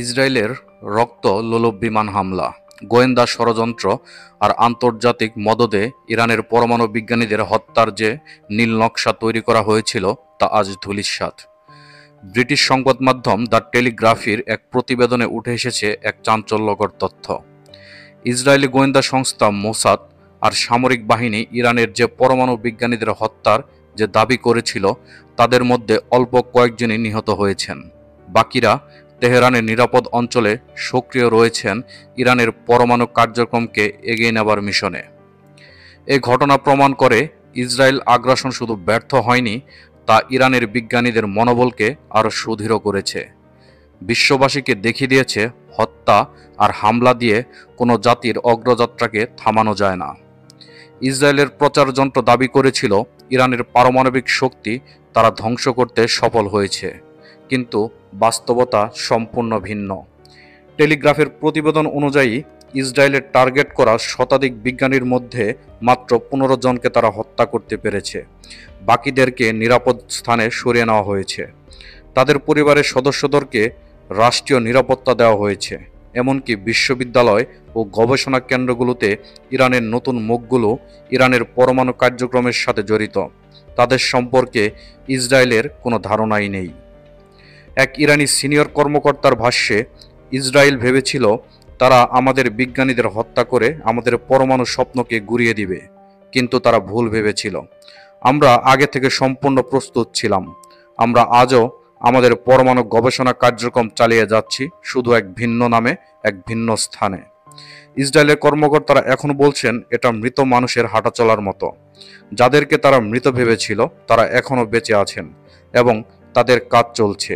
ইসরায়েলের রক্তলোলুপ বিমান হামলা, গোয়েন্দা ষড়যন্ত্র আর আন্তর্জাতিক মদদে ইরানের পরমাণু বিজ্ঞানীদের হত্যার যে নীল নকশা তৈরি করা হয়েছিল তা আজ ধূলিসাৎ। ব্রিটিশ সংবাদ মাধ্যম দ্য টেলিগ্রাফের এক প্রতিবেদনে উঠে এসেছে এক চাঞ্চল্যকর তথ্য। ইসরায়েলি গোয়েন্দা সংস্থা মোসাদ আর সামরিক বাহিনী ইরানের যে পরমাণু বিজ্ঞানীদের হত্যার যে দাবি করেছিল তাদের মধ্যে অল্প কয়েকজনই নিহত হয়েছেন। বাকিরা তেহরানের নিরাপদ অঞ্চলে সক্রিয় রয়েছেন ইরানের পরমাণু কার্যক্রমকে এগিয়ে নেবার মিশনে। এই ঘটনা প্রমাণ করে ইসরায়েল আগ্রাসন শুধু ব্যর্থ হয়নি, তা ইরানের বিজ্ঞানীদের মনোবলকে আরও সুদৃঢ় করেছে। বিশ্ববাসীকে দেখিয়ে দিয়েছে হত্যা আর হামলা দিয়ে কোনো জাতির অগ্রযাত্রাকে থামানো যায় না। ইসরায়েলের প্রচারযন্ত্র দাবি করেছিল ইরানের পারমাণবিক শক্তি তারা ধ্বংস করতে সফল হয়েছে, কিন্তু বাস্তবতা সম্পূর্ণ ভিন্ন। টেলিগ্রাফের প্রতিবেদন অনুযায়ী ইসরায়েলের টার্গেট করা শতাধিক বিজ্ঞানীর মধ্যে মাত্র 15 জনকে তারা হত্যা করতে পেরেছে। বাকিদেরকে নিরাপদ স্থানে সরিয়ে নেওয়া হয়েছে। তাদের পরিবারের সদস্যদেরকে রাষ্ট্রীয় নিরাপত্তা দেওয়া হয়েছে। এমনকি বিশ্ববিদ্যালয় ও গবেষণা কেন্দ্রগুলোতে ইরানের নতুন মুখগুলো ইরানের পরমাণু কার্যক্রমের সাথে জড়িত। তাদের সম্পর্কে ইসরায়েলের কোনো ধারণাই নেই। এক ইরানি সিনিয়র কর্মকর্তার ভাষ্যে, ইসরায়েল ভেবেছিল তারা আমাদের বিজ্ঞানীদের হত্যা করে আমাদের পরমাণু স্বপ্নকে গুঁড়িয়ে দিবে, কিন্তু তারা ভুল ভেবেছিল। আমরা আগে থেকে সম্পূর্ণ প্রস্তুত ছিলাম। আমরা আজও আমাদের পরমাণু গবেষণা কার্যক্রম চালিয়ে যাচ্ছি, শুধু এক ভিন্ন নামে, এক ভিন্ন স্থানে। ইসরায়েলের কর্মকর্তারা এখন বলছেন এটা মৃত মানুষের হাঁটাচলার মতো। যাদেরকে তারা মৃত ভেবেছিল তারা এখনও বেঁচে আছেন এবং তাদের কাজ চলছে।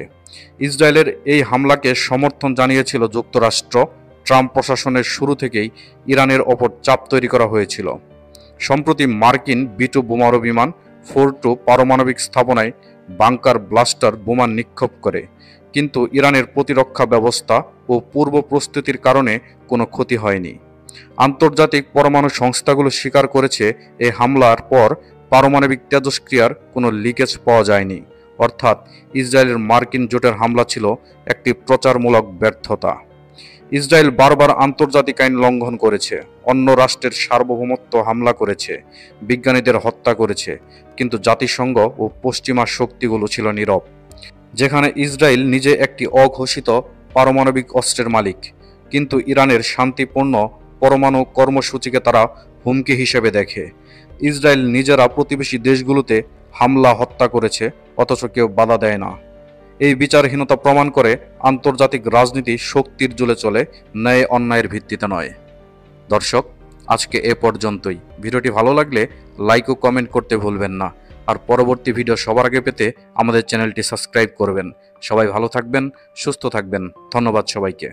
ইসরায়েলের এই হামলাকে সমর্থন জানিয়েছিল যুক্তরাষ্ট্র। ট্রাম্প প্রশাসনের শুরু থেকেই ইরানের ওপর চাপ তৈরি করা হয়েছিল। সম্প্রতি মার্কিন B-2 বোমারু বিমান ফোর্ডো পারমাণবিক স্থাপনায় বাংকার ব্লাস্টার বোমা নিক্ষেপ করে, কিন্তু ইরানের প্রতিরক্ষা ব্যবস্থা ও পূর্ব প্রস্তুতির কারণে কোনো ক্ষতি হয়নি। আন্তর্জাতিক পরমাণু সংস্থাগুলো স্বীকার করেছে এই হামলার পর পারমাণবিক তেজস্ক্রিয়ার কোনো লিকেজ পাওয়া যায়নি। অর্থাৎ ইসরায়েলের মার্কিন জোটের হামলা ছিল একটি প্রচারমূলক ব্যর্থতা। ইসরায়েল বারবার আন্তর্জাতিক আইন লঙ্ঘন করেছে, অন্য রাষ্ট্রের সার্বভৌমত্ব হামলা করেছে, বিজ্ঞানীদের হত্যা করেছে, কিন্তু জাতিসংঘ ও পশ্চিমা শক্তিগুলো ছিল নীরব। যেখানে ইসরায়েল নিজে একটি অঘোষিত পারমাণবিক অস্ত্রের মালিক, কিন্তু ইরানের শান্তিপূর্ণ পরমাণু কর্মসূচিকে তারা হুমকি হিসেবে দেখে। ইসরায়েল নিজেরা প্রতিবেশী দেশগুলোতে হামলা হত্যা করেছে, অথচ কেউ বাধা দেয় না। এই বিচারহীনতা প্রমাণ করে আন্তর্জাতিক রাজনীতি শক্তির জুলে চলে, ন্যায় অন্যায়ের ভিত্তিতে নয়। দর্শক, আজকে এ পর্যন্তই। ভিডিওটি ভালো লাগলে লাইক ও কমেন্ট করতে ভুলবেন না। আর পরবর্তী ভিডিও সবার আগে পেতে আমাদের চ্যানেলটি সাবস্ক্রাইব করবেন। সবাই ভালো থাকবেন, সুস্থ থাকবেন। ধন্যবাদ সবাইকে।